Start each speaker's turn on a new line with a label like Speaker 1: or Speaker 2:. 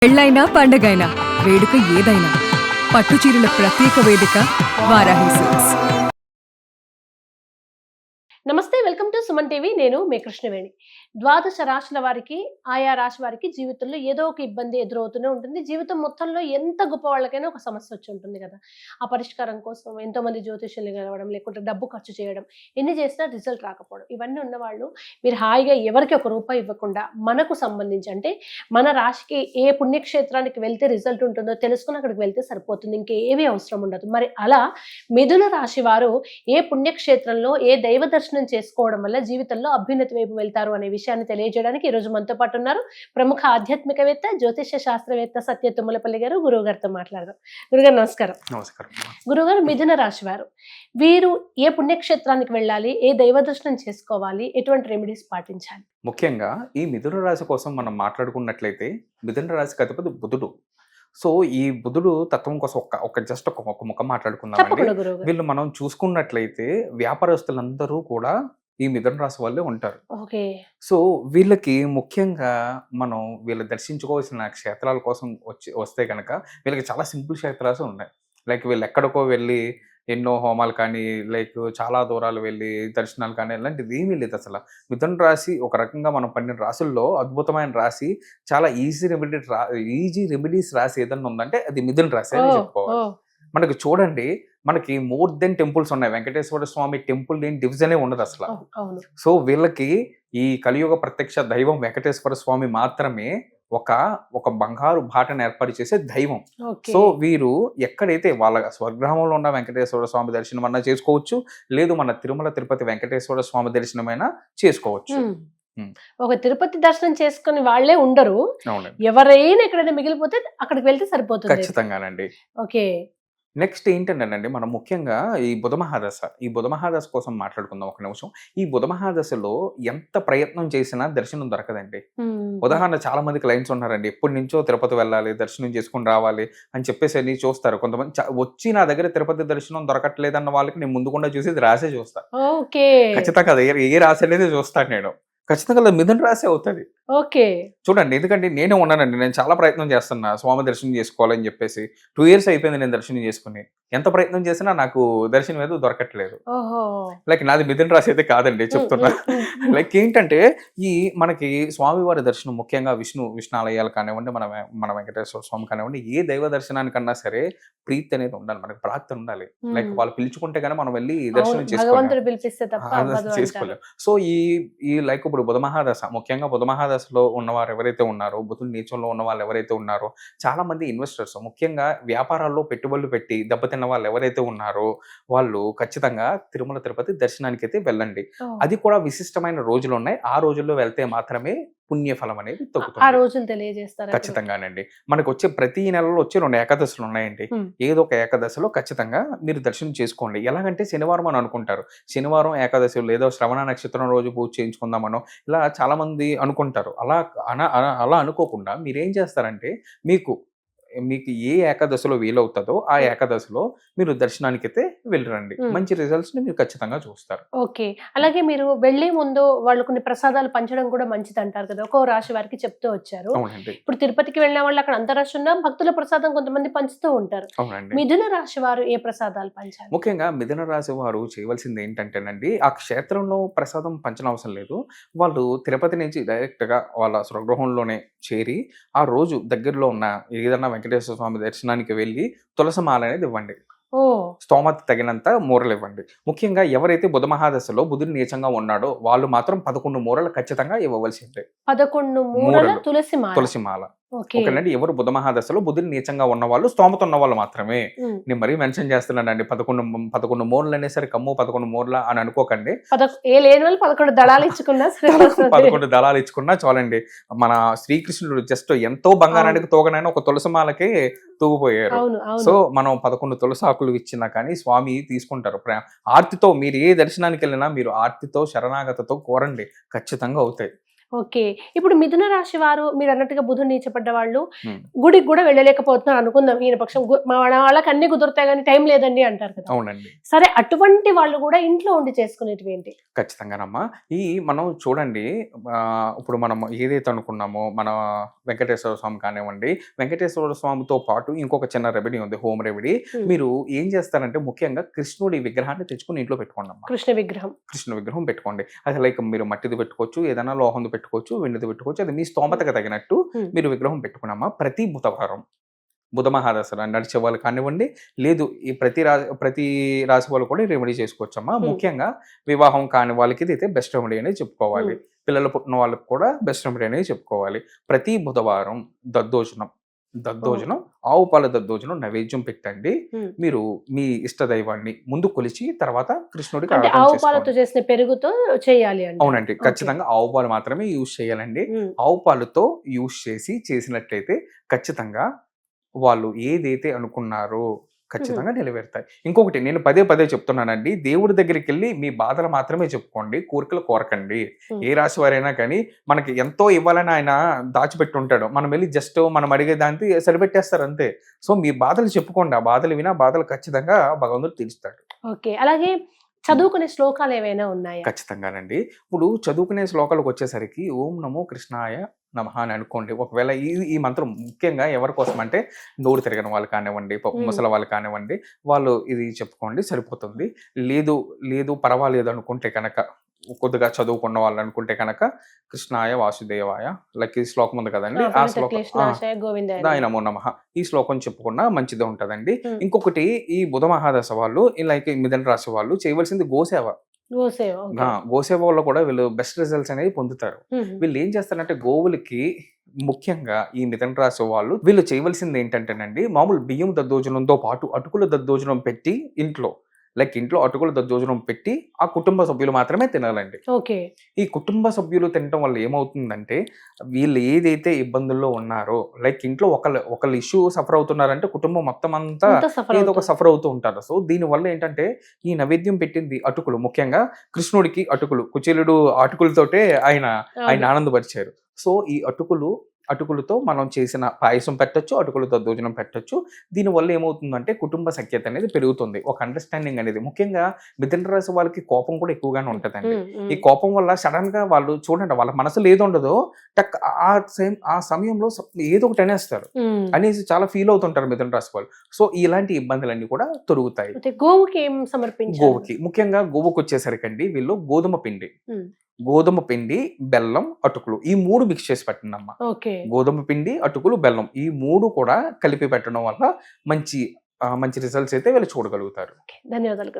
Speaker 1: పెళ్ళైనా పండగైనా వేడుక ఏదైనా పట్టుచీరల ప్రత్యేక వేదిక వారాహి సిల్క్స్.
Speaker 2: నమస్తే, వెల్కమ్ టు సుమన్ టీవీ. నేను మీ కృష్ణవేణి. ద్వాదశ రాశుల వారికి, ఆయా రాశి వారికి జీవితంలో ఏదో ఒక ఇబ్బంది ఎదురవుతూనే ఉంటుంది. జీవితం మొత్తంలో ఎంత గొప్ప వాళ్ళకైనా ఒక సమస్య వచ్చి ఉంటుంది కదా. ఆ పరిష్కారం కోసం ఎంతో మంది జ్యోతిష్యులు కలవడం, లేకుంటే డబ్బు ఖర్చు చేయడం, ఎన్ని చేసినా రిజల్ట్ రాకపోవడం, ఇవన్నీ ఉన్నవాళ్ళు మీరు హాయిగా ఎవరికి ఒక రూపాయి ఇవ్వకుండా మనకు సంబంధించి, అంటే మన రాశికి ఏ పుణ్యక్షేత్రానికి వెళ్తే రిజల్ట్ ఉంటుందో తెలుసుకుని అక్కడికి వెళ్తే సరిపోతుంది, ఇంకేమీ అవసరం ఉండదు. మరి అలా మిథున రాశి వారు ఏ పుణ్యక్షేత్రంలో ఏ దైవ దర్శనం చేసుకోవడం వల్ల జీవితంలో అభ్యున్నతి వైపు వెళ్తారు అనే విషయాన్ని తెలియజేయడానికి ఈ రోజు మనతో పాటు ఉన్నారు ప్రముఖ ఆధ్యాత్మికవేత్త, జ్యోతిష్య శాస్త్రవేత్త సత్య తుమ్మలపల్లి గారు. గురువు గారితో మాట్లాడదాం. గురుగారు నమస్కారం.
Speaker 3: నమస్కారం.
Speaker 2: గురుగారు, మిథున రాశి వారు వీరు ఏ పుణ్యక్షేత్రానికి వెళ్ళాలి, ఏ దైవ దర్శనం చేసుకోవాలి, ఎటువంటి రెమెడీస్ పాటించాలి?
Speaker 3: ముఖ్యంగా ఈ మిథున రాశి కోసం మనం మాట్లాడుకున్నట్లయితే మిథున రాశికి అధిపతి బుధుడు. సో ఈ బుధుడు తత్వం కోసం ఒక ముఖం మాట్లాడుకుందామండి.
Speaker 2: తప్పకుండా గురువు గారు.
Speaker 3: వీళ్ళు మనం చూసుకున్నట్లయితే వ్యాపారస్తులందరూ కూడా ఈ మిథున రాశి వాళ్ళే ఉంటారు.
Speaker 2: ఓకే.
Speaker 3: సో వీళ్ళకి ముఖ్యంగా మనం వీళ్ళు దర్శించుకోవాల్సిన క్షేత్రాల కోసం వస్తే కనుక వీళ్ళకి చాలా సింపుల్ క్షేత్రాలు ఉన్నాయి. లైక్ వీళ్ళు ఎక్కడికో వెళ్ళి ఎన్నో హోమాలు కానీ, లైక్ చాలా దూరాలు వెళ్ళి దర్శనాలు కానీ, ఇలాంటిది ఏమీ లేదు అసలు. మిథున రాశి ఒక రకంగా మనం 12 రాశుల్లో అద్భుతమైన రాశి. చాలా ఈజీ రెమెడీస్ రాశి ఏదన్నా ఉందంటే అది మిథున రాశి అని చెప్పుకోవాలి. మనకి చూడండి, మనకి మోర్ దెన్ టెంపుల్స్ ఉన్నాయి. వెంకటేశ్వర స్వామి టెంపుల్ లేని డివిజనే ఉండదు అసలు. సో వీళ్ళకి ఈ కలియుగ ప్రత్యక్ష దైవం వెంకటేశ్వర స్వామి మాత్రమే ఒక బంగారు బాటను ఏర్పాటు చేసే దైవం. సో వీరు ఎక్కడైతే వాళ్ళ స్వగ్రామంలో ఉన్న వెంకటేశ్వర స్వామి దర్శనం అన్నా చేసుకోవచ్చు, లేదు మన తిరుమల తిరుపతి వెంకటేశ్వర స్వామి దర్శనమైనా చేసుకోవచ్చు.
Speaker 2: ఒక తిరుపతి దర్శనం చేసుకుని వాళ్ళే ఉండరు, ఎవరైనా ఎక్కడైనా మిగిలిపోతే అక్కడికి వెళ్తే సరిపోతుంది.
Speaker 3: ఖచ్చితంగానండి.
Speaker 2: ఓకే.
Speaker 3: నెక్స్ట్ ఏంటంటేనండి, మనం ముఖ్యంగా ఈ బుధ మహాదశ కోసం మాట్లాడుకుందాం ఒక నిమిషం. ఈ బుధ మహాదశలో ఎంత ప్రయత్నం చేసినా దర్శనం దొరకదండి. ఉదాహరణ, చాలా మంది క్లయింట్స్ ఉన్నారండి, ఎప్పటి నుంచో తిరుపతి వెళ్ళాలి, దర్శనం చేసుకుని రావాలి అని చెప్పేసి అని చూస్తారు. కొంతమంది వచ్చి నా దగ్గర తిరుపతి దర్శనం దొరకట్లేదన్న వాళ్ళకి నేను ముందుకుండా చూసి రాసే చూస్తాను. ఖచ్చితంగా ఏ రాశి అనేది చూస్తాను నేను. ఖచ్చితంగా మిథున రాశి అవుతుంది.
Speaker 2: ఓకే.
Speaker 3: చూడండి, ఎందుకంటే నేనే ఉన్నానండి, నేను చాలా ప్రయత్నం చేస్తున్నా స్వామి దర్శనం చేసుకోవాలని చెప్పేసి. 2 years అయిపోయింది నేను దర్శనం చేసుకుని. ఎంత ప్రయత్నం చేసినా నాకు దర్శనం ఏదో దొరకట్లేదు. లైక్ నాది మిథున రాశి అయితే కాదండి, చెప్తున్నా. లైక్ ఏంటంటే ఈ మనకి స్వామివారి దర్శనం, ముఖ్యంగా విష్ణాలయాలు కానివ్వండి, మన వెంకటేశ్వర స్వామి కానివ్వండి, ఏ దైవ దర్శనానికన్నా సరే ప్రీతి అనేది ఉండాలి, మనకి ప్రాప్తి ఉండాలి. లైక్ వాళ్ళు పిలుచుకుంటే కానీ మనం వెళ్ళి దర్శనం చేసుకోలేం. సో ఈ లైక్ ఇప్పుడు బుధ మహాదశ, ముఖ్యంగా బుధ మహాదశలో ఉన్నవారు ఎవరైతే ఉన్నారో, బుధుని నీచంలో ఉన్న వాళ్ళు ఎవరైతే ఉన్నారో, చాలా మంది ఇన్వెస్టర్స్, ముఖ్యంగా వ్యాపారాల్లో పెట్టుబడులు పెట్టి దెబ్బతిన్న వాళ్ళు ఎవరైతే ఉన్నారో వాళ్ళు ఖచ్చితంగా తిరుమల తిరుపతి దర్శనానికి అయితే వెళ్ళండి. అది కూడా విశిష్టమైన రోజులు ఉన్నాయి. ఆ రోజుల్లో వెళ్తే మాత్రమే పుణ్యఫలం అనేది తగ్గుతుంది.
Speaker 2: ఆ రోజులు తెలియజేస్తారు.
Speaker 3: ఖచ్చితంగానండి. మనకు వచ్చే ప్రతి నెలలో వచ్చే 2 ఏకాదశులు ఉన్నాయండి. ఏదో ఒక ఏకాదశిలో ఖచ్చితంగా మీరు దర్శనం చేసుకోండి. ఎలాగంటే శనివారం అని అనుకుంటారు, శనివారం ఏకాదశి లేదో శ్రవణ నక్షత్రం రోజు పూజ చేయించుకుందామనో ఇలా చాలా మంది అనుకుంటారు. అలా అనుకోకుండా మీరేం చేస్తారంటే, మీకు ఏ ఏకాదశిలో వీలవుతుందో ఆ ఏకాదశిలో మీరు దర్శనానికి అయితే వెళ్ళరండి. మంచి రిజల్ట్స్ ని మీరు ఖచ్చితంగా చూస్తారు.
Speaker 2: ఓకే. అలాగే మీరు వెళ్లే ముందు వాళ్ళు కొన్ని ప్రసాదాలు పంచడం కూడా మంచిది అంటారు కదా, ఒక్కో రాశి వారికి చెప్తూ వచ్చారు. ఇప్పుడు తిరుపతికి వెళ్ళిన వాళ్ళు అక్కడ అంత రష్ ఉన్నా భక్తుల ప్రసాదం కొంతమంది పంచుతూ ఉంటారు. మిథున రాశి వారు ఏ ప్రసాదాలు పంచాలి?
Speaker 3: ముఖ్యంగా మిథున రాశి వారు చేయవలసింది ఏంటంటేనండి, ఆ క్షేత్రంలో ప్రసాదం పంచనవసరం లేదు. వాళ్ళు తిరుపతి నుంచి డైరెక్ట్ గా వాళ్ళ స్వగృహంలోనే చేరి ఆ రోజు దగ్గరలో ఉన్న ఏదన్నా వెంకటేశ్వర స్వామి దర్శనానికి వెళ్ళి తులసి మాల అనేది ఇవ్వండి. స్తోమత తగినంత మూరలు ఇవ్వండి. ముఖ్యంగా ఎవరైతే బుధ మహాదశలో బుధుడు నీచంగా ఉన్నాడో వాళ్ళు మాత్రం 11 మూరలు ఖచ్చితంగా ఇవ్వవలసిందే.
Speaker 2: 11 మూరల
Speaker 3: తులసి మాల. ఓకేనండి. ఎవరు బుధ మహాదశలో బుధుడు నీచంగా ఉన్న వాళ్ళు, స్తోమత ఉన్న వాళ్ళు మాత్రమే. నేను మరీ మెన్షన్ చేస్తున్నానండి, 11 మూరలు అనేసరికి అమ్మో 11 మూరల అని అనుకోకండి.
Speaker 2: 11 దళాలు ఇచ్చుకున్నా
Speaker 3: 11 దళాలు ఇచ్చుకున్నా చాలండి. మన శ్రీకృష్ణుడు జస్ట్ ఎంతో బంగారానికి తోగనైనా ఒక తులసిమాలకి తూగిపోయారు. సో మనం 11 తులసాకులు ఇచ్చినా కానీ స్వామి తీసుకుంటారు. ఆర్తితో మీరు ఏ దర్శనానికి వెళ్ళినా మీరు ఆర్తితో శరణాగతతో కోరండి, ఖచ్చితంగా అవుతాయి.
Speaker 2: ఓకే. ఇప్పుడు మిథున రాశి వారు మీరు అన్నట్టుగా బుధుడు నీచపడ్డ వాళ్ళు
Speaker 3: హ్మ్.
Speaker 2: గుడికి కూడా వెళ్ళలేకపోతున్నారు అనుకుందాం. ఈయన పక్షం మా వాళ్ళకి అన్ని కుదురుతాయి కానీ టైం లేదండి అంటారు కదా.
Speaker 3: అవునండి.
Speaker 2: సరే అటువంటి వాళ్ళు కూడా ఇంట్లో ఉండి చేసుకునేటివి ఏంటి?
Speaker 3: ఖచ్చితంగానమ్మా. మనం చూడండి, ఇప్పుడు మనం ఏదైతే అనుకున్నామో మన వెంకటేశ్వర స్వామి కానివ్వండి, వెంకటేశ్వర స్వామితో పాటు ఇంకొక చిన్న రెమెడీ ఉంది, హోమ్ రెమెడీ. మీరు ఏం చేస్తారంటే ముఖ్యంగా కృష్ణుడి విగ్రహాన్ని తెచ్చుకొని ఇంట్లో పెట్టుకోండమ్మా.
Speaker 2: కృష్ణ విగ్రహం.
Speaker 3: కృష్ణ విగ్రహం పెట్టుకోండి. అది లైక్ మీరు మట్టిది పెట్టుకోవచ్చు, ఏదైనా లోహంది పెట్టుకోవచ్చు, వెండిది పెట్టుకోవచ్చు. అది మీ స్తోమతకు తగినట్టు మీరు విగ్రహం పెట్టుకున్నామా. ప్రతి బుధవారం బుధ మహాదశ నడిచే వాళ్ళు కానివ్వండి, లేదు ఈ ప్రతి రాశి వాళ్ళు కూడా రెమెడీ చేసుకోవచ్చమ్మా. ముఖ్యంగా వివాహం కాని వాళ్ళకి ఇది అయితే బెస్ట్ రెమెడీ అనేది చెప్పుకోవాలి. పిల్లలు పుట్టిన వాళ్ళకి కూడా బెస్ట్ రెమెడీ అనేది చెప్పుకోవాలి. ప్రతి బుధవారం దద్దోజనం ఆవు పాల దద్దోజనం నైవేద్యం పెట్టండి. మీరు మీ ఇష్ట దైవాన్ని ముందు కొలిచి తర్వాత కృష్ణుడికి
Speaker 2: అంటే ఆవు పాలతో చేసిన పెరుగుతో చేయాలి అండి.
Speaker 3: అవునండి, ఖచ్చితంగా ఆవు పాలు మాత్రమే యూజ్ చేయాలండి. ఆవు పాలుతో యూజ్ చేసినట్లయితే ఖచ్చితంగా వాళ్ళు ఏదైతే అనుకున్నారో ఖచ్చితంగా నెరవేరుతాయి. ఇంకొకటి నేను పదే చెప్తున్నానండి, దేవుడి దగ్గరికి వెళ్ళి మీ బాధలు మాత్రమే చెప్పుకోండి, కోరికలు కోరకండి. ఏ రాశి వారైనా కానీ మనకి ఎంతో ఇవ్వాలని ఆయన దాచిపెట్టి ఉంటాడు, మనం వెళ్ళి జస్ట్ మనం అడిగే దానికి సరిపెట్టేస్తారు అంతే. సో మీ బాధలు చెప్పుకోండి, ఆ బాధలు వినా బాధలు ఖచ్చితంగా భగవంతుడు తీరుస్తాడు.
Speaker 2: ఓకే. అలాగే చదువుకునే శ్లోకాలు ఏవైనా ఉన్నాయా?
Speaker 3: ఖచ్చితంగానండి. ఇప్పుడు చదువుకునే శ్లోకాలకు వచ్చేసరికి ఓం నమో కృష్ణాయ నమః అని అనుకోండి. ఒకవేళ ఈ మంత్రం ముఖ్యంగా ఎవరి కోసం అంటే నోరు తిరగని వాళ్ళు కానివ్వండి, ముసలి వాళ్ళు కానివ్వండి, వాళ్ళు ఇది చెప్పుకోండి సరిపోతుంది. లేదు పర్వాలేదు అనుకుంటే కనుక, కొద్దిగా చదువుకున్న వాళ్ళు అనుకుంటే కనుక కృష్ణాయ వాసుదేవాయ లైక్ ఈ శ్లోకం ఉంది కదండి, ఆ శ్లోకం దాయ నమో నమః ఈ శ్లోకం చెప్పుకున్నా మంచిది ఉంటదండి. ఇంకొకటి ఈ బుధ మహాదశ వాళ్ళు లైక్ మిథున రాశి వాళ్ళు చేయవలసింది గోసేవ వల్ల కూడా వీళ్ళు బెస్ట్ రిజల్ట్స్ అనేది పొందుతారు. వీళ్ళు ఏం చేస్తారంటే గోవులకి ముఖ్యంగా ఈ మిథున రాశి వాళ్ళు వీళ్ళు చేయవలసింది ఏంటంటేనండి, మామూలు బియ్యం దద్దోజనంతో పాటు అటుకుల దద్దోజనం పెట్టి ఇంట్లో అటుకుల దద్దోజనం పెట్టి ఆ కుటుంబ సభ్యులు మాత్రమే తినాలండి. ఈ కుటుంబ సభ్యులు తినటం వల్ల ఏమవుతుందంటే వీళ్ళు ఏదైతే ఇబ్బందుల్లో ఉన్నారో, లైక్ ఇంట్లో ఒకళ్ళు ఇష్యూ సఫర్ అవుతున్నారంటే కుటుంబం మొత్తం అంతా ఏదో ఒక సఫర్ అవుతూ ఉంటారు. సో దీని వల్ల ఏంటంటే ఈ నైవేద్యం పెట్టింది అటుకులు, ముఖ్యంగా కృష్ణుడికి అటుకులు, కుచేలుడు అటుకులతోటే ఆయన ఆనందపరిచారు. సో ఈ అటుకులతో మనం చేసిన పాయసం పెట్టొచ్చు, అటుకుల దద్దోజనం పెట్టొచ్చు. దీనివల్ల ఏమవుతుందంటే కుటుంబ సఖ్యత అనేది పెరుగుతుంది, ఒక అండర్స్టాండింగ్ అనేది. ముఖ్యంగా మిథున రాశి వాళ్ళకి కోపం కూడా ఎక్కువగానే ఉంటుందండి. ఈ కోపం వల్ల సడన్ గా వాళ్ళు చూడండి, వాళ్ళ మనసులో ఏది ఉండదో టక్ ఆ సమయంలో ఏదో ఒకటి అనేసి చాలా ఫీల్ అవుతుంటారు మిథున రాశి వాళ్ళు. సో ఇలాంటి ఇబ్బందులన్నీ కూడా తొలుగుతాయి. గోవుకి ముఖ్యంగా గోవుకు వచ్చేసరికండి వీళ్ళు గోధుమ పిండి, బెల్లం, అటుకులు ఈ 3 మిక్స్ చేసి పెట్టండమ్మా. గోధుమ పిండి, అటుకులు, బెల్లం ఈ 3 కూడా కలిపి పెట్టడం వల్ల మంచి రిజల్ట్స్ అయితే వీళ్ళు చూడగలుగుతారు.
Speaker 2: ధన్యవాదాలు.